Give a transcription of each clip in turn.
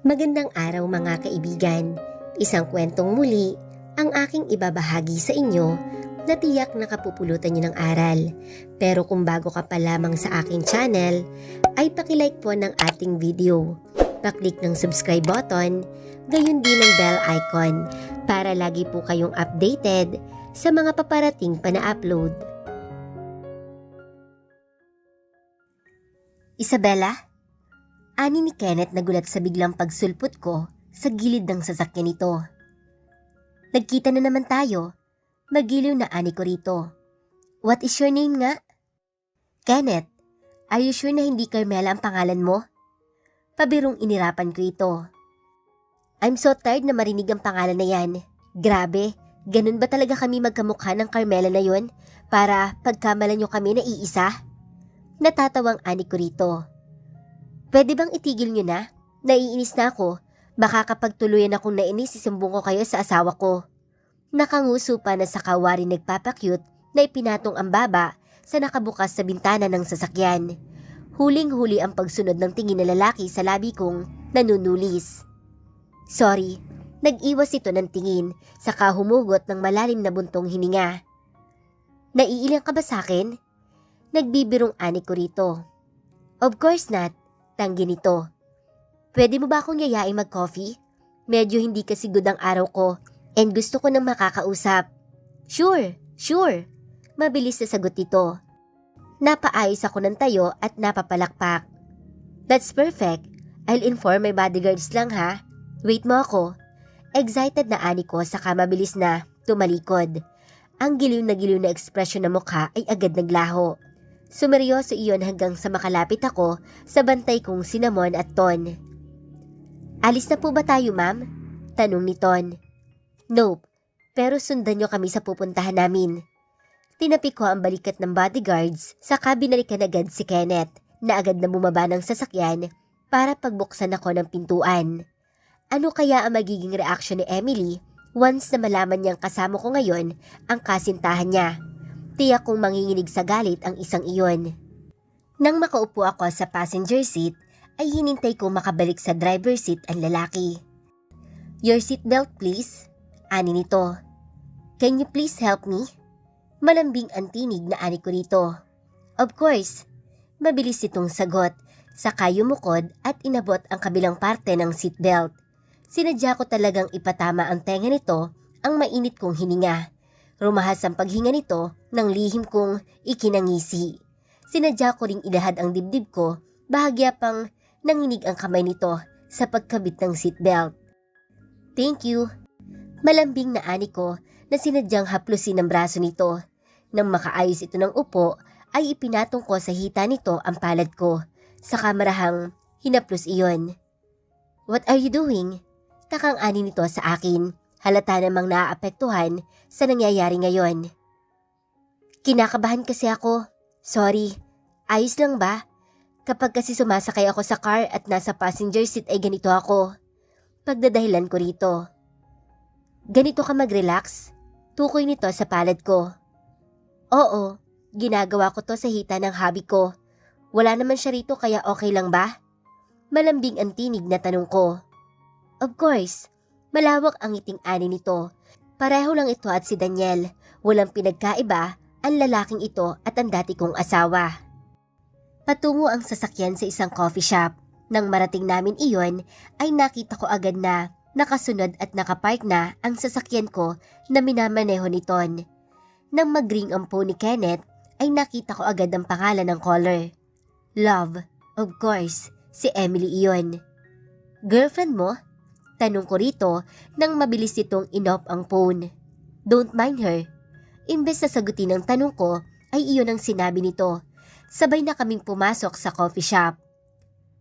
Magandang araw mga kaibigan. Isang kwentong muli ang aking ibabahagi sa inyo na tiyak nakapupulutan niyo ng aral. Pero kung bago ka pa lamang sa aking channel, ay pakilike po ng ating video. Paklik ng subscribe button, gayon din ng bell icon para lagi po kayong updated sa mga paparating pa na upload. Isabella? Ani ni Kenneth nagulat sa biglang pagsulpot ko sa gilid ng sasakyan nito. Nagkita na naman tayo. Magiliw na ani ko rito. What is your name nga? Kenneth, are you sure na hindi Carmela ang pangalan mo? Pabirong inirapan ko ito. I'm so tired na marinig ang pangalan na yan. Grabe, ganun ba talaga kami magkamukha ng Carmela na yon para pagkamalan nyo kami na iisa? Natatawang ani ko rito. Pwede bang itigil nyo na? Naiinis na ako. Baka kapag tuluyan akong nainis, isumbong ko kayo sa asawa ko. Nakanguso pa na sa kawari nagpapakyut na ipinatong ang baba sa nakabukas sa bintana ng sasakyan. Huling-huli ang pagsunod ng tingin na lalaki sa labi kong nanunulis. Sorry, nag-iwas ito ng tingin saka humugot ng malalim na buntong hininga. Naiilang ka ba sa akin? Nagbibirong ani ko rito. Of course not. Tanggi nito. Pwede mo ba akong yayain mag-coffee? Medyo hindi kasi good ang araw ko and gusto ko nang makakausap. Sure. Mabilis na sagot nito. Napaayos ako ng tayo at napapalakpak. That's perfect. I'll inform my bodyguards lang ha. Wait mo ako. Excited na ani ko saka mabilis na tumalikod. Ang giliw na ekspresyon ng mukha ay agad naglaho. Sumeryoso iyon hanggang sa makalapit ako sa bantay kong Cinnamon at Ton. Alis na po ba tayo, ma'am? Tanong ni Ton. Nope, pero sundan nyo kami sa pupuntahan namin. Tinapi ko ang balikat ng bodyguards saka binalikan agad si Kenneth na agad na bumaba ng sasakyan para pagbuksan ako ng pintuan. Ano kaya ang magiging reaksyon ni Emily once na malaman niyang kasama ko ngayon ang kasintahan niya? Tiyak kong manginginig sa galit ang isang iyon. Nang makaupo ako sa passenger seat, ay hinintay ko makabalik sa driver seat ang lalaki. Your seatbelt please, ani nito. Can you please help me? Malambing ang tinig na ani ko rito. Of course, mabilis itong sagot, saka yumukod at inabot ang kabilang parte ng seatbelt. Sinadya ko talagang ipatama ang tenga nito ang mainit kong hininga. Rumahas ang paghinga nito ng lihim kong ikinangisi. Sinadya ko ring ilahad ang dibdib ko, bahagya pang nanginig ang kamay nito sa pagkabit ng seatbelt. Thank you. Malambing na ani ko na sinadyang haplusin ang braso nito. Nang makaayos ito ng upo, ay ipinatong ko sa hita nito ang palad ko. Sa kamarahang hinaplos iyon. What are you doing? Takang ani nito sa akin. Halata namang naaapektuhan sa nangyayari ngayon. Kinakabahan kasi ako. Sorry, ayos lang ba? Kapag kasi sumasakay ako sa car at nasa passenger seat ay ganito ako. Pagdadahilan ko rito. Ganito ka mag-relax? Tukoy nito sa palad ko. Oo, ginagawa ko to sa hita ng hobby ko. Wala naman siya rito kaya okay lang ba? Malambing ang tinig na tanong ko. Of course. Malawak ang ngiting ani nito. Pareho lang ito at si Daniel. Walang pinagkaiba ang lalaking ito at ang dati kong asawa. Patungo ang sasakyan sa isang coffee shop. Nang marating namin iyon ay nakita ko agad na nakasunod at nakapark na ang sasakyan ko na minamaneho ni Ton. Nang mag-ring ang phone ni Kenneth ay nakita ko agad ang pangalan ng caller. Love, of course, si Emily iyon. Girlfriend mo? Tanong ko rito nang mabilis itong inop ang phone. Don't mind her. Imbes na sagutin ang tanong ko ay iyon ang sinabi nito. Sabay na kaming pumasok sa coffee shop.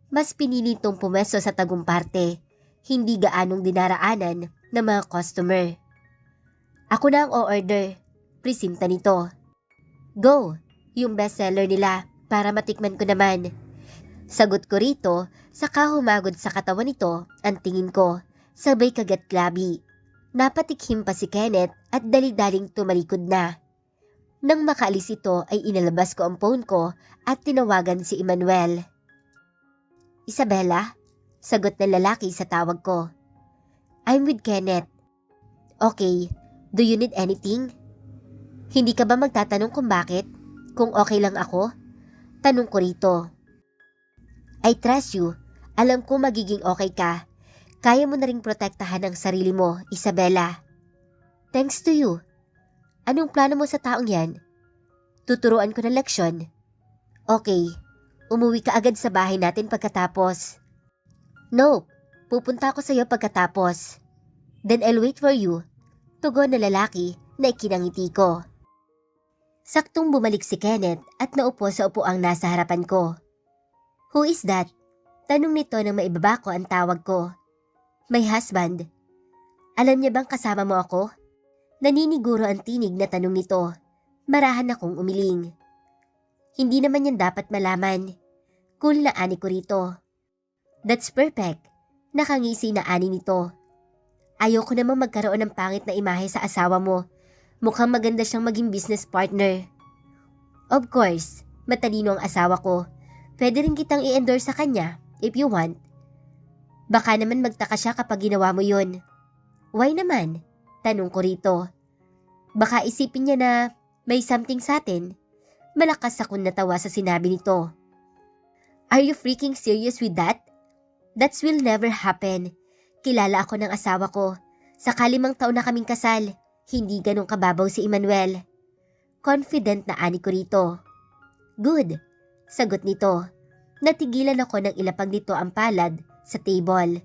Mas pinili itong pumesto sa tagumparte. Hindi gaanong dinaraanan ng mga customer. Ako na ang o-order. Prisimta nito. Go, yung bestseller nila para matikman ko naman. Sagot ko rito saka humagod sa katawan nito ang tingin ko. Sabay kagat labi. Napatikhim pa si Kenneth at dali-daling tumalikod na. Nang makaalis ito ay inalabas ko ang phone ko at tinawagan si Emmanuel. Isabella? Sagot ng lalaki sa tawag ko. I'm with Kenneth. Okay, do you need anything? Hindi ka ba magtatanong kung bakit? Kung okay lang ako? Tanong ko rito. I trust you. Alam ko magiging okay ka. Kaya mo na ring protektahan ang sarili mo, Isabela. Thanks to you. Anong plano mo sa taong yan? Tuturuan ko ng leksyon. Okay, umuwi ka agad sa bahay natin pagkatapos. No, pupunta ako sa iyo pagkatapos. Then I'll wait for you. Tugon na lalaki na ikinangiti ko. Saktong bumalik si Kenneth at naupo sa upuang nasa harapan ko. Who is that? Tanong nito nang maibaba ko ang tawag ko. My husband. Alam niya bang kasama mo ako? Naniniguro ang tinig na tanong nito. Marahan akong umiling. Hindi naman yan dapat malaman. Cool na ani ko rito. That's perfect. Nakangisi na ani nito. Ayoko namang magkaroon ng pangit na imahe sa asawa mo. Mukhang maganda siyang maging business partner. Of course, matalino ang asawa ko. Pwede rin kitang i-endorse sa kanya if you want. Baka naman magtaka siya kapag ginawa mo yun. Why naman? Tanong ko rito. Baka isipin niya na may something sa atin. Malakas akong natawa sa sinabi nito. Are you freaking serious with that? That will never happen. Kilala ako ng asawa ko. Sa 5 taon na kaming kasal, hindi ganong kababaw si Emmanuel. Confident na ani ko rito. Good, sagot nito. Natigilan ako nang ilapag nito ang palad sa table.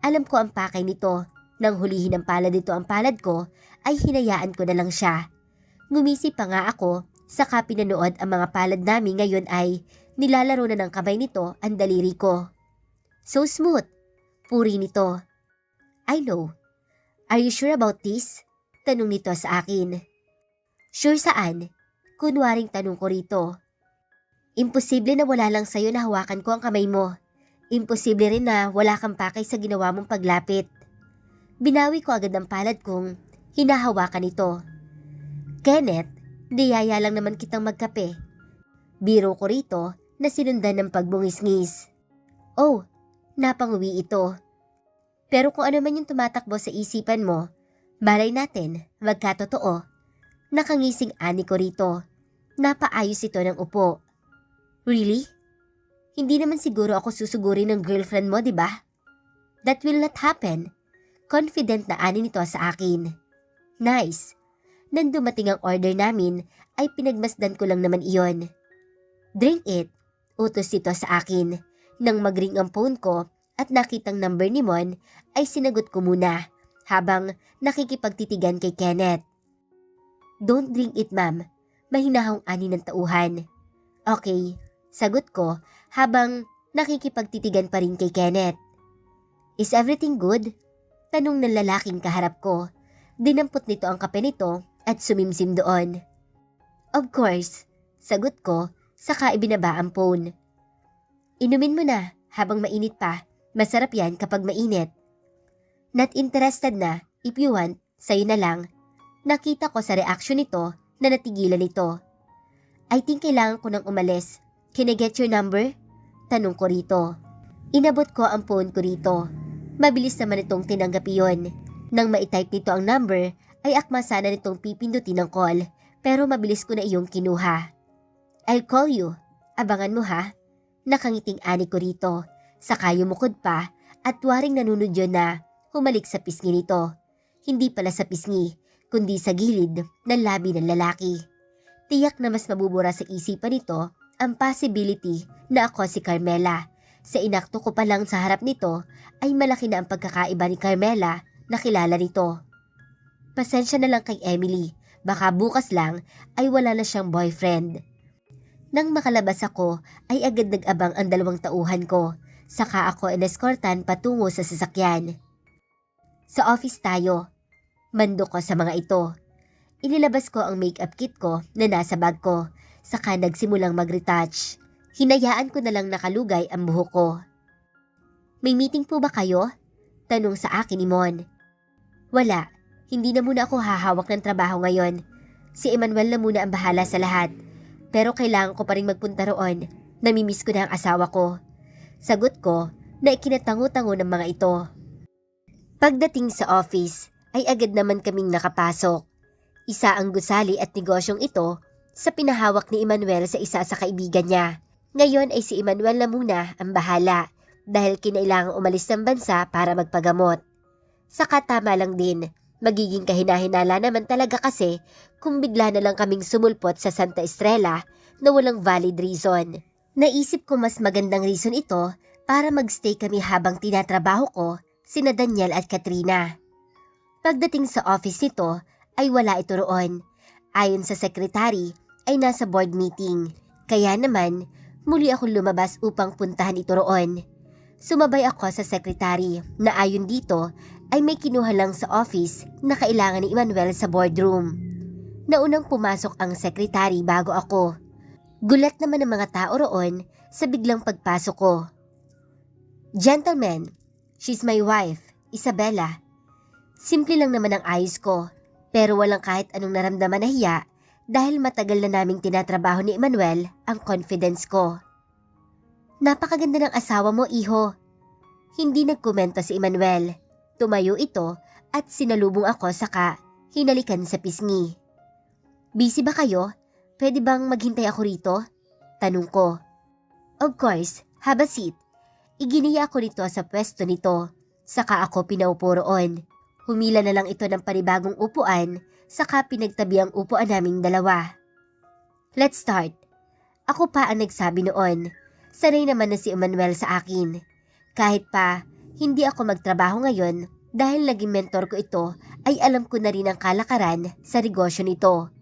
Alam ko ang pakay nito. Nang hulihin ang palad nito ang palad ko, ay hinayaan ko na lang siya. Ngumisi pa nga ako, saka pinanood ang mga palad namin ngayon ay nilalaro na ng kamay nito ang daliri ko. So smooth, puri nito. I know. Are you sure about this? Tanong nito sa akin. Sure saan? Kunwaring tanong ko rito. Imposible na wala lang sa'yo na hawakan ko ang kamay mo. Imposible rin na wala kang pakay sa ginawa mong paglapit. Binawi ko agad ang palad kong hinahawakan ito. Kenneth, niyaya lang naman kitang magkape. Biro ko rito na sinundan ng pagbungis-ngis. Oh, napanguwi ito. Pero kung ano man yung tumatakbo sa isipan mo, malay natin, magkatotoo. Nakangising ani ko rito. Napaayos ito ng upo. Really? Hindi naman siguro ako susugurin ng girlfriend mo, di ba? That will not happen. Confident na ani nito sa akin. Nice. Nang dumating ang order namin, ay pinagmasdan ko lang naman iyon. Drink it, utos ito sa akin. Nang magring ang phone ko at nakitang number ni Mon, ay sinagot ko muna habang nakikipagtitigan kay Kenneth. Don't drink it, ma'am. Mahinahong ani ng tauhan. Okay, sagot ko habang nakikipagtitigan pa rin kay Kenneth. Is everything good? Tanong ng lalaking kaharap ko. Dinampot nito ang kape nito at sumimsim doon. Of course, sagot ko, saka ibinaba ang phone. Inumin mo na habang mainit pa. Masarap yan kapag mainit. Not interested na, if you want, sa'yo na lang. Nakita ko sa reaksyon nito na natigilan nito. I think kailangan ko nang umalis. Can I get your number? Tanong ko rito. Inabot ko ang phone ko rito. Mabilis naman itong tinanggap iyon. Nang maitype nito ang number, ay akma sana nitong pipindutin ng call, pero mabilis ko na iyong kinuha. I'll call you. Abangan mo ha. Nakangiting ani ko rito. Saka yumukod pa at waring nanunod yun na humalik sa pisngi nito. Hindi pala sa pisngi, kundi sa gilid ng labi ng lalaki. Tiyak na mas mabubura sa isipan nito ang possibility na ako si Carmela. Sa inakto ko pa lang sa harap nito ay malaki na ang pagkakaiba ni Carmela na kilala nito. Pasensya na lang kay Emily, baka bukas lang ay wala na siyang boyfriend. Nang makalabas ako ay agad nag-abang ang 2 tauhan ko. Saka ako ineskortan patungo sa sasakyan. Sa office tayo. Mando ko sa mga ito. Inilabas ko ang makeup kit ko na nasa bag ko. Saka nagsimulang mag-retouch. Hinayaan ko na lang nakalugay ang buhok ko. May meeting po ba kayo? Tanong sa akin ni Mon. Wala. Hindi na muna ako hahawak ng trabaho ngayon. Si Emmanuel na muna ang bahala sa lahat. Pero kailangan ko pa rin magpunta roon. Namimiss ko na ang asawa ko. Sagot ko na ikinatango-tango ng mga ito. Pagdating sa office ay agad naman kaming nakapasok. Isa ang gusali at negosyong ito sa pinahawak ni Emmanuel sa isa sa kaibigan niya. Ngayon ay si Emmanuel na muna ang bahala dahil kinailangang umalis ng bansa para magpagamot. Saka tama lang din, magiging kahinahinala naman talaga kasi kung bigla na lang kaming sumulpot sa Santa Estrella na walang valid reason. Naisip ko mas magandang reason ito para magstay kami habang tinatrabaho ko sina Daniel at Katrina. Pagdating sa office nito ay wala ito roon. Ayon sa sekretary ay nasa board meeting. Kaya naman muli akong lumabas upang puntahan ito roon. Sumabay ako sa sekretary na ayon dito ay may kinuha lang sa office na kailangan ni Emmanuel sa boardroom. Naunang pumasok ang sekretary bago ako. Gulat naman ang mga tao roon sa biglang pagpasok ko. "Gentlemen, she's my wife, Isabella." Simple lang naman ang ayos ko, pero walang kahit anong naramdaman na hiya dahil matagal na naming tinatrabaho ni Emmanuel ang confidence ko. "Napakaganda ng asawa mo, iho." Hindi nagkomento si Emmanuel. Tumayo ito at sinalubong ako saka hinalikan sa pisngi. "Busy ba kayo? Pwede bang maghintay ako rito?" Tanong ko. "Of course, have a seat." Iginiya ako nito sa pwesto nito, saka ako pinaupo roon. Humila na lang ito ng panibagong upuan, saka pinagtabi ang upuan naming dalawa. "Let's start." Ako pa ang nagsabi noon. Sanay naman na si Emmanuel sa akin. Kahit pa hindi ako magtrabaho ngayon dahil naging mentor ko ito, ay alam ko na rin ang kalakaran sa negosyo nito.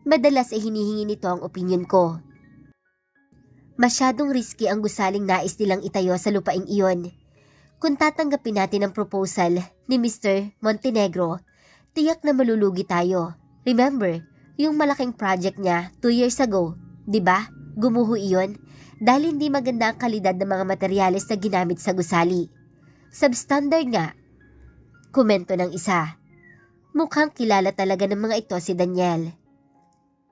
Madalas ay hinihingi nito ang opinion ko. Masyadong risky ang gusaling nais nilang itayo sa lupaing iyon. Kung tatanggapin natin ang proposal ni Mr. Montenegro, tiyak na malulugi tayo. Remember, yung malaking project niya 2 years ago, di ba? Gumuho iyon dahil hindi maganda ang kalidad ng mga materyales na ginamit sa gusali. Substandard nga, komento ng isa. Mukhang kilala talaga ng mga ito si Daniel.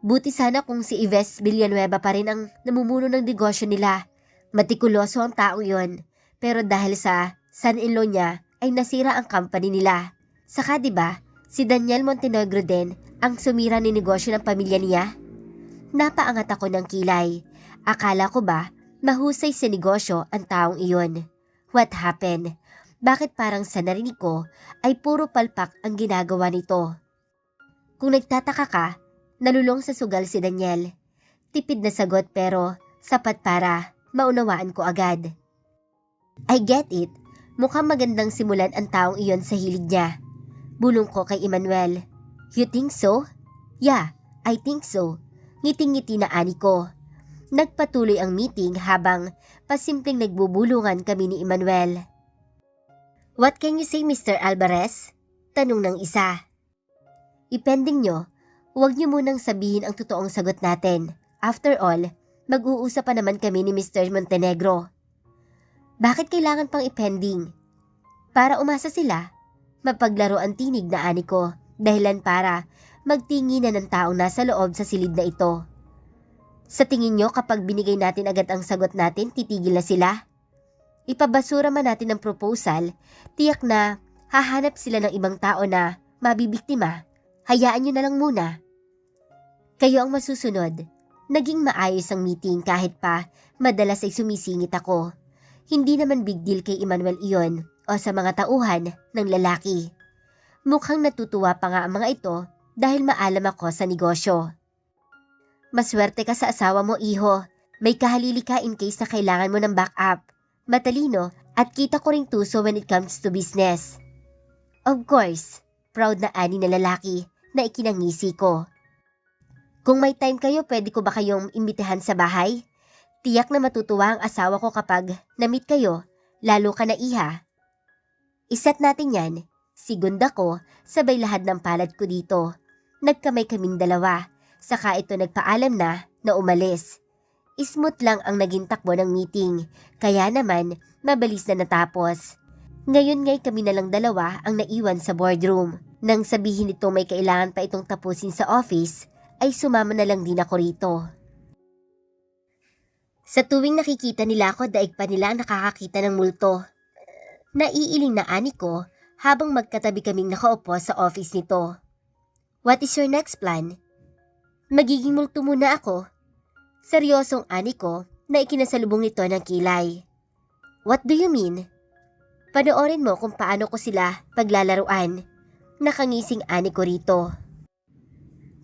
Buti sana kung si Yves Villanueva pa rin ang namumuno ng negosyo nila. Matikuloso ang taong yon, pero dahil sa son-in-law niya ay nasira ang company nila. Saka diba, si Daniel Montenegro din ang sumira ni negosyo ng pamilya niya? Napaangat ako ng kilay. Akala ko ba mahusay sa negosyo ang taong iyon? What happened? Bakit parang sa narinig ko ay puro palpak ang ginagawa nito? Kung nagtataka ka, nalulong sa sugal si Daniel. Tipid na sagot pero sapat para maunawaan ko agad. "I get it. Mukhang magandang simulan ang taong iyon sa hilig niya." Bulong ko kay Emmanuel. "You think so?" "Yeah, I think so." Ngiting-ngiti na ani ko. Nagpatuloy ang meeting habang pasimpleng nagbubulungan kami ni Emmanuel. "What can you say, Mr. Alvarez?" Tanong ng isa. "Ipending nyo. Huwag niyo munang sabihin ang totoong sagot natin. After all, mag-uusap pa naman kami ni Mr. Montenegro." "Bakit kailangan pang ipending?" "Para umasa sila. Mapaglaro ang tinig na ani ko. Dahilan para magtinginan ng taong nasa loob sa silid na ito." "Sa tingin nyo kapag binigay natin agad ang sagot natin, titigil na sila? Ipabasura man natin ang proposal, tiyak na hahanap sila ng ibang tao na mabibiktima. Hayaan nyo na lang muna." Kayo ang masusunod. Naging maayos ang meeting kahit pa madalas ay sumisingit ako. Hindi naman big deal kay Emmanuel iyon o sa mga tauhan ng lalaki. Mukhang natutuwa pa nga ang mga ito dahil maalam ako sa negosyo. "Maswerte ka sa asawa mo, iho. May kahalili ka in case na kailangan mo ng backup. Matalino at kita ko ring tuso when it comes to business." "Of course," proud na ani na lalaki na ikinangisi ko. "Kung may time kayo, pwede ko ba kayong imbitahan sa bahay? Tiyak na matutuwa ang asawa ko kapag na-meet kayo, lalo ka na iha." "Iset natin yan." Sigunda ko, sabay lahad ng palad ko dito. Nagkamay kaming dalawa, saka ito nagpaalam na umalis. Smooth lang ang naging takbo ng meeting, kaya naman mabilis na natapos. Ngayon ngay kami na lang dalawa ang naiwan sa boardroom. Nang sabihin nito may kailangan pa itong tapusin sa office, ay sumama na lang din ako rito. Sa tuwing nakikita nila ako, daig pa nila ang nakakakita ng multo. Naiiling na ani ko habang magkatabi kaming nakaupo sa office nito. What is your next plan? Magiging multo muna ako. Seryosong ani ko na ikinasalubong nito ng kilay. What do you mean? Panoorin mo kung paano ko sila paglalaruan. Nakangising ani ko rito.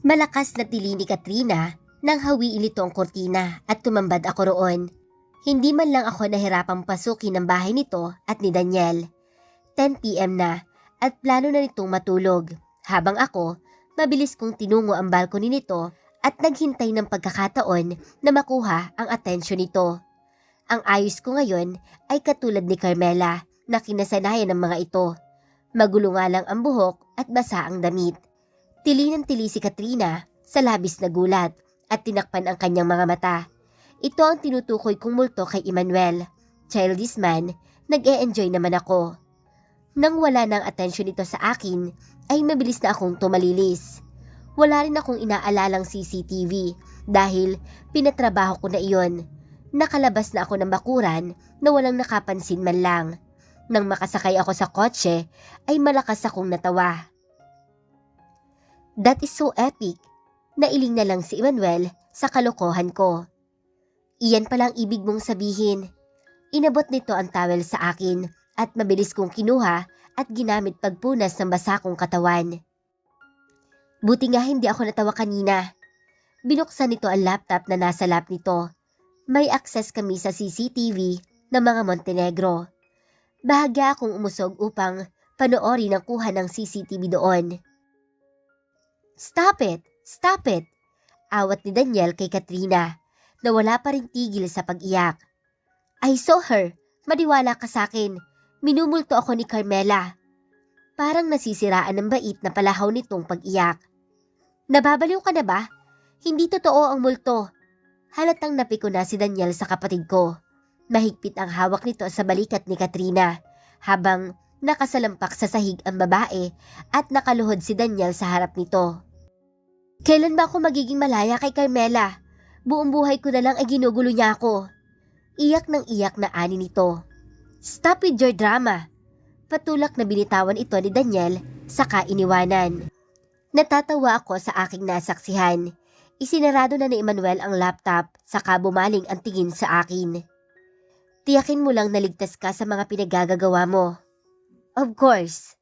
Malakas na tili ni Katrina nang hawiin nito ang kortina at tumambad ako roon. Hindi man lang ako nahirapang pasukin ang bahay nito at ni Daniel. 10 PM na at plano na nitong matulog. Habang ako, mabilis kong tinungo ang balkoni nito at naghintay ng pagkakataon na makuha ang atensyon nito. Ang ayos ko ngayon ay katulad ni Carmela na kinasanayan ng mga ito. Magulo nga lang ang buhok at basa ang damit. Tili ng tili si Katrina sa labis na gulat at tinakpan ang kanyang mga mata. Ito ang tinutukoy kong multo kay Emmanuel. Childish man, nag-e-enjoy naman ako. Nang wala ng atensyon nito sa akin, ay mabilis na akong tumalilis. Wala rin akong inaalalang CCTV dahil pinatrabaho ko na iyon. Nakalabas na ako ng bakuran na walang nakapansin man lang. Nang makasakay ako sa kotse, ay malakas akong natawa. That is so epic. Nailing na lang si Emmanuel sa kalokohan ko. Iyan palang ibig mong sabihin. Inabot nito ang towel sa akin at mabilis kong kinuha at ginamit pagpunas ng basa kong katawan. Buti nga hindi ako natawa kanina. Binuksan nito ang laptop na nasa lap nito. May access kami sa CCTV ng mga Montenegro. Bahagya akong umusog upang panoorin ang kuha ng CCTV doon. Stop it! Stop it! Awat ni Daniel kay Katrina na wala pa rin tigil sa pag-iyak. I saw her. Maniwala ka sa akin. Minumulto ako ni Carmela. Parang nasisiraan ng bait na palahaw nitong pag-iyak. Nababaliw ka na ba? Hindi totoo ang multo. Halatang napiko na si Daniel sa kapatid ko. Mahigpit ang hawak nito sa balikat ni Katrina habang nakasalampak sa sahig ang babae at nakaluhod si Daniel sa harap nito. Kailan ba ako magiging malaya kay Carmela? Buong buhay ko na lang ay ginugulo niya ako. Iyak ng iyak na ani nito. Stop with your drama. Patulak na binitawan ito ni Daniel saka iniwanan. Natatawa ako sa aking nasaksihan. Isinarado na ni Emmanuel ang laptop saka bumaling ang tingin sa akin. Tiyakin mo lang naligtas ka sa mga pinagagagawa mo. Of course.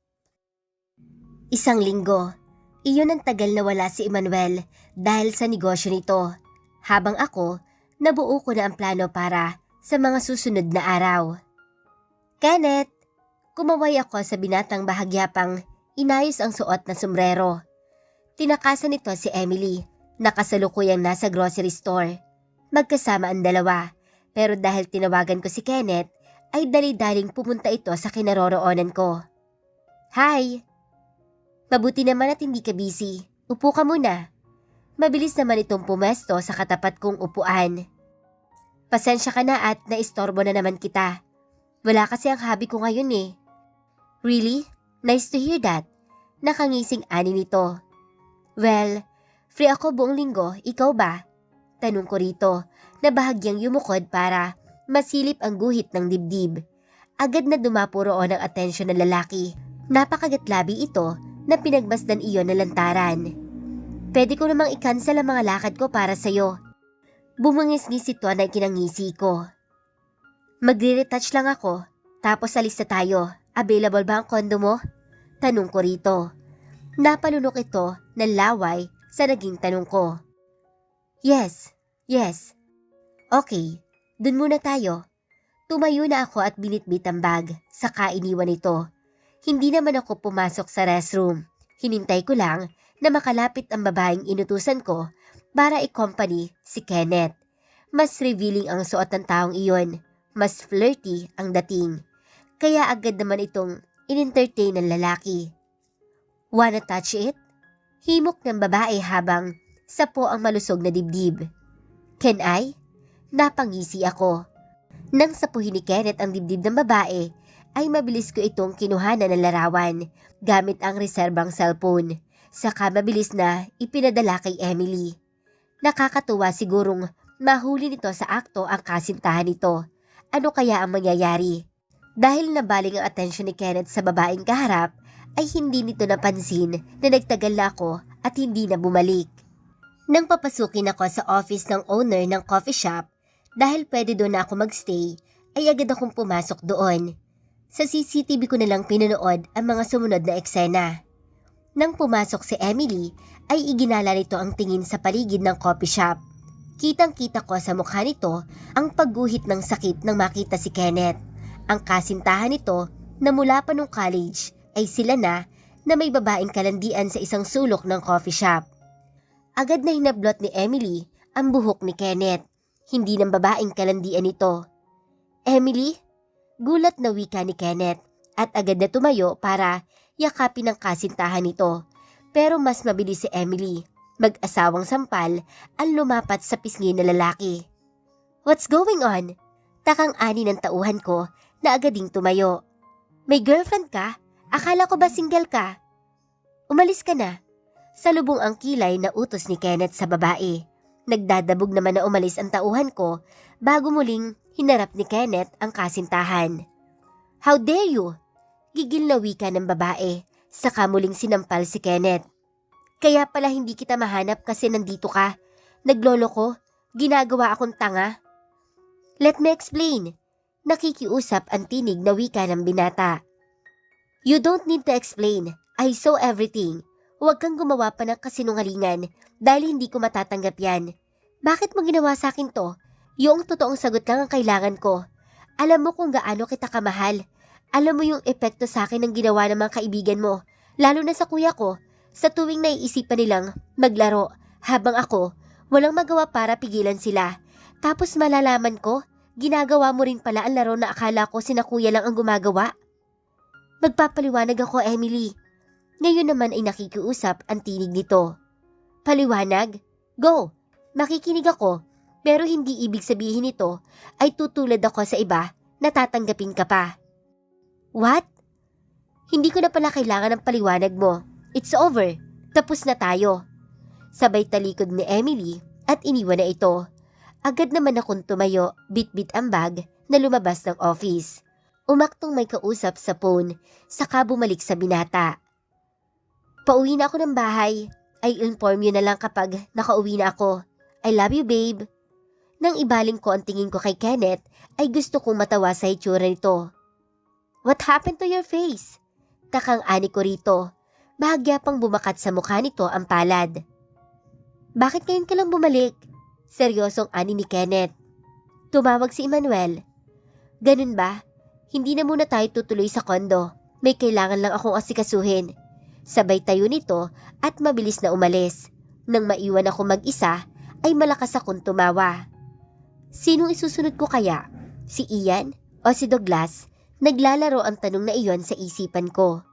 1 linggo. Iyon ang tagal na wala si Emmanuel dahil sa negosyo nito. Habang ako, nabuo ko na ang plano para sa mga susunod na araw. Kenneth, kumaway ako sa binatang bahagya pang inayos ang suot na sombrero. Tinakasan nito si Emily, nakasalukuyang nasa grocery store. Magkasama ang dalawa, pero dahil tinawagan ko si Kenneth, ay dali-daling pumunta ito sa kinaroroonan ko. Hi! Mabuti naman at hindi ka busy. Upo ka muna. Mabilis naman itong pumesto sa katapat kong upuan. Pasensya ka na at naistorbo na naman kita. Wala kasi ang hobby ko ngayon eh. Really? Nice to hear that. Nakangising ani nito. Well, free ako buong linggo, ikaw ba? Tanong ko rito na bahagyang yumukod para masilip ang guhit ng dibdib. Agad na dumapo roon ang atensyon ng lalaki. Napakagatlabi ito na pinagmasdan iyon na lantaran. Pwede ko namang i-cancel ang mga lakad ko para sa'yo. Bumangis-ngis ito na ikinangisi ko. Magre-retouch lang ako, tapos alis na tayo. Available ba ang kondo mo? Tanong ko rito. Napalunok ito ng laway sa naging tanong ko. Yes. Okay, dun muna tayo. Tumayo na ako at binitbit ang bag, saka iniwan ito. Hindi naman ako pumasok sa restroom. Hinintay ko lang na makalapit ang babaeng inutusan ko para i-company si Kenneth. Mas revealing ang suot ng taong iyon. Mas flirty ang dating. Kaya agad naman itong in-entertain ng lalaki. Wanna touch it? Himok ng babae habang sapo ang malusog na dibdib. Can I? Napangisi ako. Nang sapuhin ni Kenneth ang dibdib ng babae, ay mabilis ko itong kinuhanan ng larawan gamit ang reserbang cellphone. Saka mabilis na ipinadala kay Emily. Nakakatuwa sigurong Mahuli nito sa akto ang kasintahan nito. Ano kaya ang mangyayari? Dahil nabaling ang atensyon ni Kenneth sa babaeng kaharap, ay hindi nito napansin na nagtagal na ako at hindi na bumalik. Nang papasukin ako sa office ng owner ng coffee shop, dahil pwede doon na ako magstay, ay agad akong pumasok doon. Sa CCTV ko na lang pinanood ang mga sumunod na eksena. Nang pumasok si Emily, ay iginala nito ang tingin sa paligid ng coffee shop. Kitang-kita ko sa mukha nito ang pagguhit ng sakit nang makita si Kenneth. Ang kasintahan nito na mula pa nung college ay sila na may babaeng kalandian sa isang sulok ng coffee shop. Agad na hinablot ni Emily ang buhok ni Kenneth, hindi ng babaeng kalandian nito. Emily? Gulat na wika ni Kenneth at agad na tumayo para yakapin ang kasintahan nito. Pero mas mabilis si Emily. Mag-asawang sampal ang lumapat sa pisngi na lalaki. What's going on? Takang ani ng tauhan ko na agad ding tumayo. May girlfriend ka? Akala ko ba single ka? Umalis ka na. Salubong ang kilay na utos ni Kenneth sa babae. Nagdadabog naman na umalis ang tauhan ko bago muling hinarap ni Kenneth ang kasintahan. How dare you? Gigil na wika ng babae, saka muling sinampal si Kenneth. Kaya pala hindi kita mahanap kasi nandito ka. Naglolo ko, ginagawa akong tanga. Let me explain. Nakikiusap ang tinig na wika ng binata. You don't need to explain. I saw everything. Huwag kang gumawa pa ng kasinungalingan dahil hindi ko matatanggap yan. Bakit mo ginawa sa akin to? Yung totoong sagot lang ang kailangan ko. Alam mo kung gaano kita kamahal. Alam mo yung epekto sa akin ng ginawa ng mga kaibigan mo, lalo na sa kuya ko. Sa tuwing naiisipan nilang maglaro, habang ako, walang magawa para pigilan sila. Tapos malalaman ko, ginagawa mo rin pala ang laro na akala ko sina kuya lang ang gumagawa. Magpapaliwanag ako, Emily. Ngayon naman ay nakikiusap ang tinig nito. Paliwanag? Go! Makikinig ako, pero hindi ibig sabihin nito ay tutulad ako sa iba na tatanggapin ka pa. What? Hindi ko na pala kailangan ng paliwanag mo. It's over. Tapos na tayo. Sabay talikod ni Emily at iniwan na ito. Agad naman akong tumayo, bit-bit ang bag na lumabas ng office. Umaktong may kausap sa phone, saka bumalik sa binata. Pauwi na ako ng bahay. I'll inform you na lang kapag nakauwi na ako. I love you, babe. Nang ibaling ko ang tingin ko kay Kenneth, ay gusto kong matawa sa itsura nito. What happened to your face? Takang ani ko rito. Bahagya pang bumakat sa mukha nito ang palad. Bakit ngayon ka lang bumalik? Seryosong ani ni Kenneth. Tumawag si Emmanuel. Ganun ba? Hindi na muna tayo tutuloy sa kondo. May kailangan lang akong asikasuhin. Sabay tayo nito at mabilis na umalis. Nang maiwan ako mag-isa, ay malakas akong tumawa. Sinong isusunod ko kaya? Si Ian o si Douglas? Naglalaro ang tanong na iyon sa isipan ko.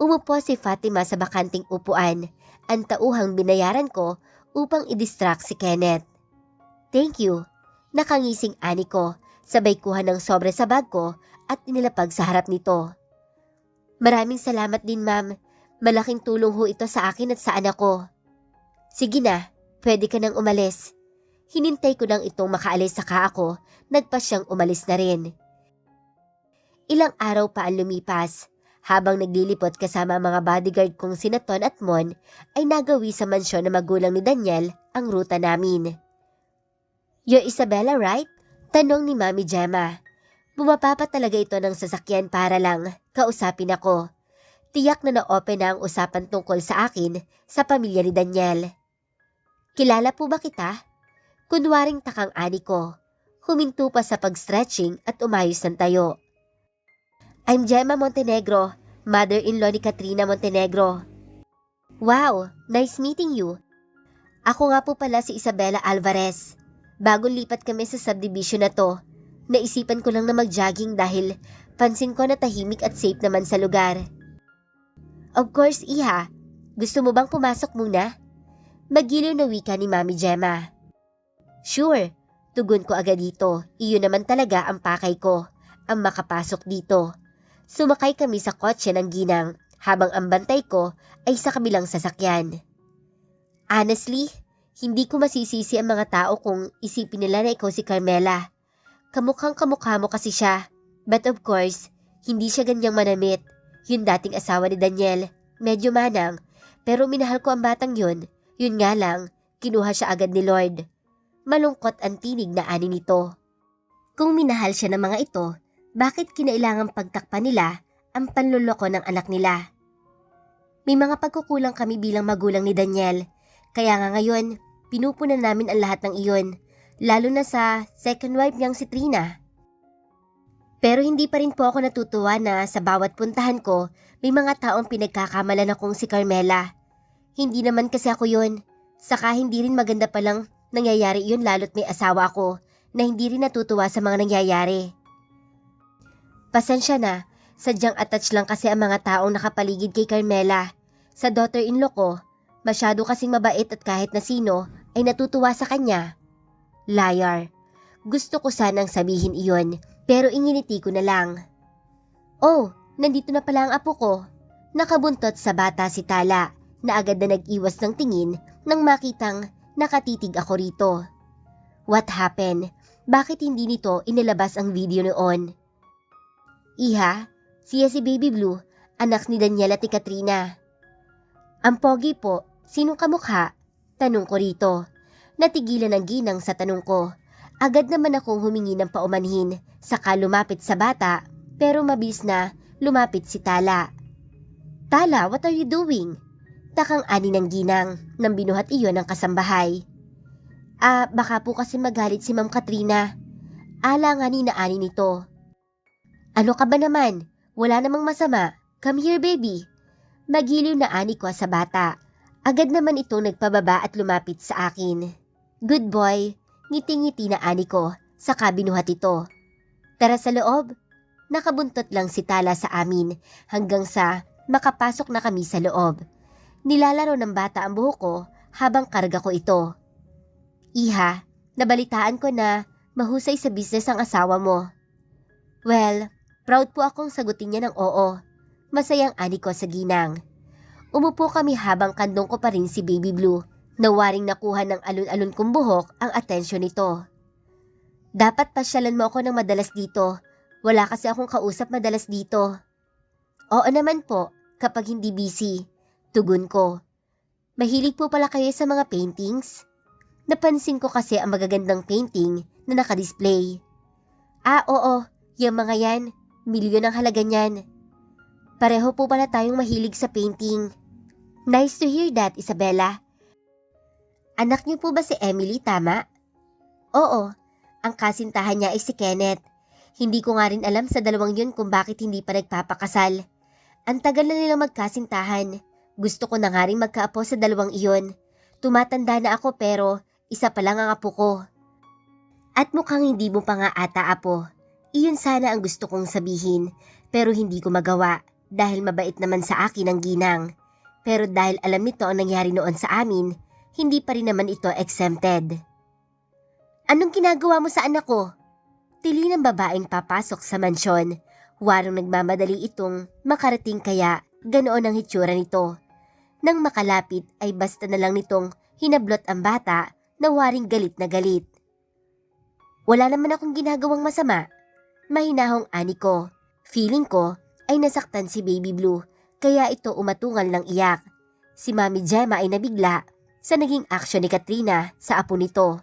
Umupo si Fatima sa bakanting upuan, ang tauhang binayaran ko upang i-distract si Kenneth. Thank you. Nakangising ani ko, sabay kuha ng sobre sa bag ko at inilapag sa harap nito. Maraming salamat din, ma'am. Malaking tulong ho ito sa akin at sa anak ko. Sige na, pwede ka nang umalis. Hinintay ko nang itong makaalis saka ako, nagpa siyang umalis na rin. Ilang araw pa ang lumipas. Habang naglilipot kasama ang mga bodyguard kong sina Ton at Mon, ay nagawi sa mansyon na magulang ni Daniel ang ruta namin. You're Isabella, right? Tanong ni Mami Gemma. Bumaba pa talaga ito ng sasakyan para lang kausapin ako. Tiyak na na-open na ang usapan tungkol sa akin sa pamilya ni Daniel. Kilala po ba kita? Kunwaring takang ani ko. Huminto pa sa pag-stretching at umayos ng tayo. I'm Gemma Montenegro, mother-in-law ni Katrina Montenegro. Wow, nice meeting you. Ako nga po pala si Isabella Alvarez. Bagong lipat kami sa subdivision na to. Naisipan ko lang na mag-jogging dahil pansin ko na tahimik at safe naman sa lugar. Of course, Iha. Gusto mo bang pumasok muna? Magiliw na wika ni Mami Gemma. Sure, tugon ko agad dito. Iyon naman talaga ang pakay ko, ang makapasok dito. Sumakay kami sa kotse ng ginang habang ang bantay ko ay sa kabilang sasakyan. Honestly, Hindi ko masisisi ang mga tao kung isipin nila na ikaw si Carmela. Kamukhang kamukha mo kasi siya. But of course, hindi siya ganyang manamit. Yung dating asawa ni Daniel, medyo manang. Pero minahal ko ang batang yun. Yun nga lang, kinuha siya agad ni Lord. Malungkot ang tinig na ani nito. Kung minahal siya ng mga ito, bakit kinailangang pagtakpan nila ang panluloko ng anak nila? May mga pagkukulang kami bilang magulang ni Daniel. Kaya nga ngayon, pinupunan namin ang lahat ng iyon, lalo na sa second wife niyang si Trina. Pero hindi pa rin po ako natutuwa na sa bawat puntahan ko, may mga taong pinagkakamalan akong si Carmela. Hindi naman kasi ako yun. Saka hindi rin maganda palang nangyayari yun lalo't may asawa ako na hindi rin natutuwa sa mga nangyayari. Pasensya na, sadyang attached lang kasi ang mga taong nakapaligid kay Carmela. Sa daughter-in-law ko, masyado kasing mabait at kahit na sino ay natutuwa sa kanya. Liar. Gusto ko sanang sabihin iyon, pero inginiti ko na lang. Oh, nandito na pala ang apo ko. Nakabuntot sa bata si Tala, na agad na nag-iwas ng tingin nang makitang nakatitig ako rito. What happened? Bakit hindi nito inilabas ang video noon? Iha, siya si Baby Blue, anak ni Daniel at ni Katrina. Ang pogi po, sinong kamukha? Tanong ko rito. Natigilan ang ginang sa tanong ko. Agad naman akong humingi ng paumanhin, saka lumapit sa bata, pero mabilis na lumapit si Tala. Tala, what are you doing? Takang ani ng ginang nang binuhat iyon ng kasambahay. Baka po kasi magalit si Ma'am Katrina. Alanganin na ani nito. Ano ka ba naman? Wala namang masama. Come here, baby. Magiliw na ani ko sa bata. Agad naman itong nagpababa at lumapit sa akin. Good boy. Ngiti-ngiti na ani ko, saka binuhat ito. Tara sa loob. Nakabuntot lang si Tala sa amin hanggang sa makapasok na kami sa loob. Nilalaro ng bata ang buhok ko habang karga ko ito. Iha, nabalitaan ko na mahusay sa business ang asawa mo. Well, proud po akong sagutin niya ng oo. Masayang ani ko sa ginang. Umupo kami habang kandong ko pa rin si Baby Blue. Nawaring nakuha ng alun-alun kong buhok ang atensyon nito. Dapat pasyalan mo ako ng madalas dito. Wala kasi akong kausap madalas dito. Oo naman po, kapag hindi busy. Tugon ko. Mahilig po pala kayo sa mga paintings? Napansin ko kasi ang magagandang painting na nakadisplay. Oo, yung mga yan, milyon ang halaga niyan. Pareho po pala tayong mahilig sa painting. Nice to hear that, Isabella. Anak niyo po ba si Emily, tama? Oo, ang kasintahan niya ay si Kenneth. Hindi ko nga rin alam sa dalawang yun kung bakit hindi pa nagpapakasal. Ang tagal na nilang magkasintahan. Gusto ko na nga rin magkaapo sa dalawang iyon. Tumatanda na ako pero isa pa lang ang apo ko. At mukhang hindi mo pa nga ata apo. Iyon sana ang gusto kong sabihin pero hindi ko magawa dahil mabait naman sa akin ang ginang. Pero dahil alam nito ang nangyari noon sa amin, hindi pa rin naman ito exempted. Anong ginagawa mo sa anak ko? Tili ng babaeng papasok sa mansyon. Warang nagmamadali itong makarating kaya ganoon ang hitsura nito. Nang makalapit ay basta na lang nitong hinablot ang bata na waring galit na galit. Wala naman akong ginagawang masama. Mahinahong ani ko. Feeling ko ay nasaktan si Baby Blue kaya ito umatungal ng iyak. Si Mami Gemma ay nabigla sa naging aksyon ni Katrina sa apo nito.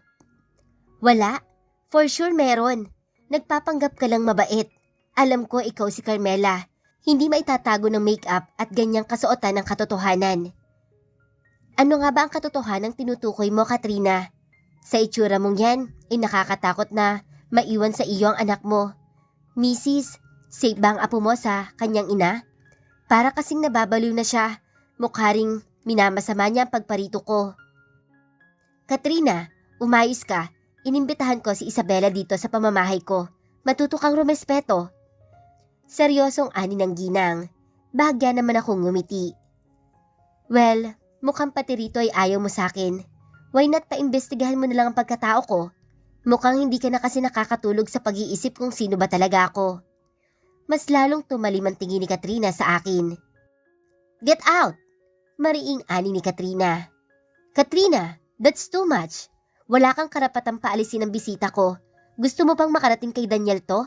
Wala, for sure meron. Nagpapanggap ka lang mabait. Alam ko ikaw si Carmela. Hindi maitatago ng makeup at ganyang kasuotan ng katotohanan. Ano nga ba ang katotohanang tinutukoy mo, Katrina? Sa itsura mong yan, ay nakakatakot na maiwan sa iyo ang anak mo. Mrs., safe ba ang apo mo sa kanyang ina? Para kasing nababaliw na siya. Mukha ring minamasama niya ang pagparito ko. Katrina, umayos ka. Inimbitahan ko si Isabella dito sa pamamahay ko. Matuto kang rumespeto. Seryosong ani ng ginang. Bahagya naman akong ngumiti. Well, mukhang pati rito ay ayaw mo sa akin. Why not paimbestigahan mo na lang ang pagkatao ko? Mukhang hindi ka na kasi nakakatulog sa pag-iisip kung sino ba talaga ako. Mas lalong tumalim ang tingin ni Katrina sa akin. Get out! Mariing ani ni Katrina. Katrina, That's too much. Wala kang karapatang paalisin ang bisita ko. Gusto mo bang makarating kay Daniel to?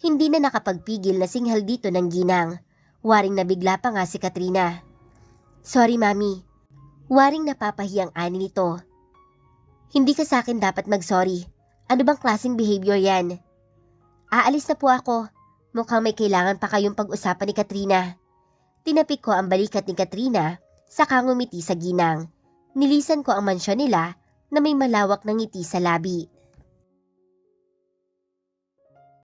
Hindi na nakapagpigil na singhal dito ng ginang. Waring nabigla pa nga si Katrina. Sorry, Mami. Waring napapahiyang ani nito. Hindi ka sa akin dapat mag-sorry. Ano bang klaseng behavior yan? Aalis na po ako. Mukhang may kailangan pa kayong pag-usapan ni Katrina. Tinapik ko ang balikat ni Katrina, saka ngumiti sa ginang. Nilisan ko ang mansyon nila na may malawak na ngiti sa labi.